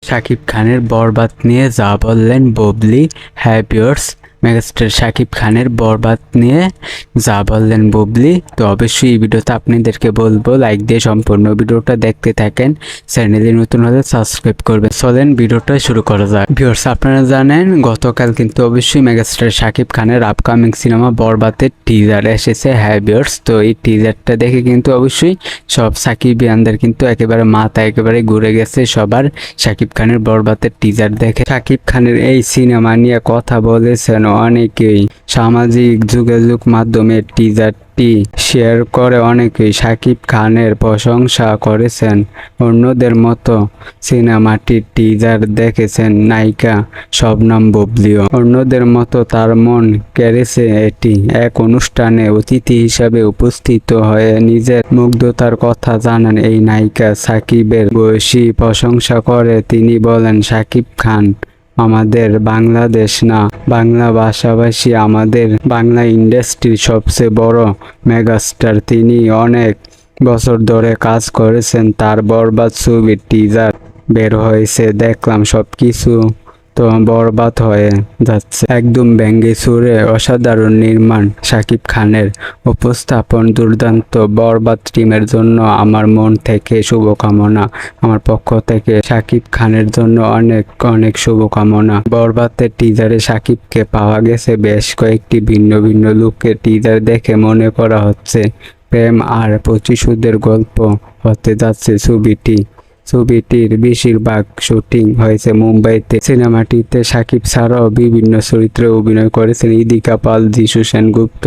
শাকিব খানের বরবাদ নিয়ে যা বললেন বুবলি। হ্যাঁ ভিউয়ার্স, মেগাস্টার শাকিব খানের বরবাদ নিয়ে যা বললেন বুবলি। তো অবশ্যই এই ভিডিওতে আপনাদেরকে বলবো লাইক দিয়ে সম্পূর্ণ ভিডিওটা দেখতে থাকেন। চ্যানেলে নতুন হলে সাবস্ক্রাইব করবেন। চলেন ভিডিওটা শুরু করা যাক। ভিউয়ার্স, আপনারা জানেন গতকাল কিন্তু অবশ্যই মেগাস্টার শাকিব খানের আপকামিং সিনেমা বরবাদের টিজার এসেছে। হ্যাঁ ভিউয়ার্স, তো এই টিজারটা দেখে কিন্তু অবশ্যই সব সাকিবিয়ানদের কিন্তু একেবারে মাথা একেবারে ঘুরে গেছে সবার। শাকিব খানের বরবাদের টিজার দেখে শাকিব খানের এই সিনেমা নিয়ে কথা বলেছেন অনেকেই। সামাজিক যোগাযোগ মাধ্যমে টিজারটি শেয়ার করে অনেকেই শাকিব খানের প্রশংসা করেছেন। অন্যদের মতো সিনেমাটির টিজার দেখেছেন নায়িকা শবনম বুবলিও। অন্যদের মতো তার মন কেড়েছে এটি। এক অনুষ্ঠানে অতিথি হিসাবে উপস্থিত হয়ে নিজের মুগ্ধতার কথা জানান এই নায়িকা। সাকিবের বয়সী প্রশংসা করে তিনি বলেন, শাকিব খান আমাদের বাংলাদেশ না, বাংলা ভাষাভাষী, আমাদের বাংলা ইন্ডাস্ট্রির সবচেয়ে বড় মেগাস্টার। তিনি অনেক বছর ধরে কাজ করেছেন। তার বরবাদ ছবির টিজার বের হয়েছে, দেখলাম সবকিছু তো বরবাদ হয়ে যাচ্ছে। একদম ব্যঙ্গে সুরে অসাধারণ নির্মাণ, শাকিব খানের উপস্থাপন দুর্দান্ত। বরবাদ টিমের জন্য আমার মন থেকে শুভকামনা। আমার পক্ষ থেকে শাকিব খানের জন্য অনেক অনেক শুভকামনা। বরবাদের টিজারে শাকিবকে পাওয়া গেছে বেশ কয়েকটি ভিন্ন ভিন্ন লুকের। টিজার দেখে মনে করা হচ্ছে প্রেম আর প্রতিশোধের গল্প হতে যাচ্ছে ছবিটির বেশিরভাগ শুটিং হয়েছে মুম্বাইতে। সিনেমাটিতে শাকিব ছাড়াও বিভিন্ন চরিত্রে অভিনয় করেছেন ইদিকা পাল, যিশু সেনগুপ্ত,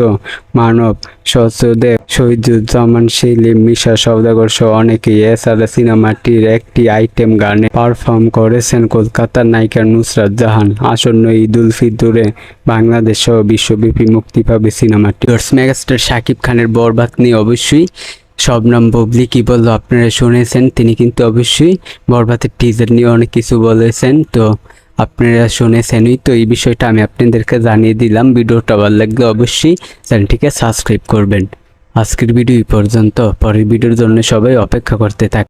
মানব সচদেব, শহীদুজ্জামান সেলিম, মিশা সওদাগর সহ অনেকেই। এছাড়া সিনেমাটির একটি আইটেম গানে পারফর্ম করেছেন কলকাতার নায়িকা নুসরাত জাহান। আসন্ন ঈদ উল ফিতরে বাংলাদেশ সহ বিশ্বব্যাপী মুক্তি পাবে সিনেমাটি। মেগাস্টার শাকিব খানের বরবাদ নিয়ে অবশ্যই শবনম বুবলি কি বললো আপনারা শুনেছেন। তিনি কিন্তু অবশ্যই বরবাদের টিজার নিয়ে অনেক কিছু বলেছেন। তো আপনারা শুনেছেনই, তো এই বিষয়টা আমি আপনাদেরকে জানিয়ে দিলাম। ভিডিওটা ভালো লাগলে অবশ্যই চ্যানেলটিকে সাবস্ক্রাইব করবেন। আজকের ভিডিও এই পর্যন্ত, পরের ভিডিওর জন্য সবাই অপেক্ষা করতে থাক।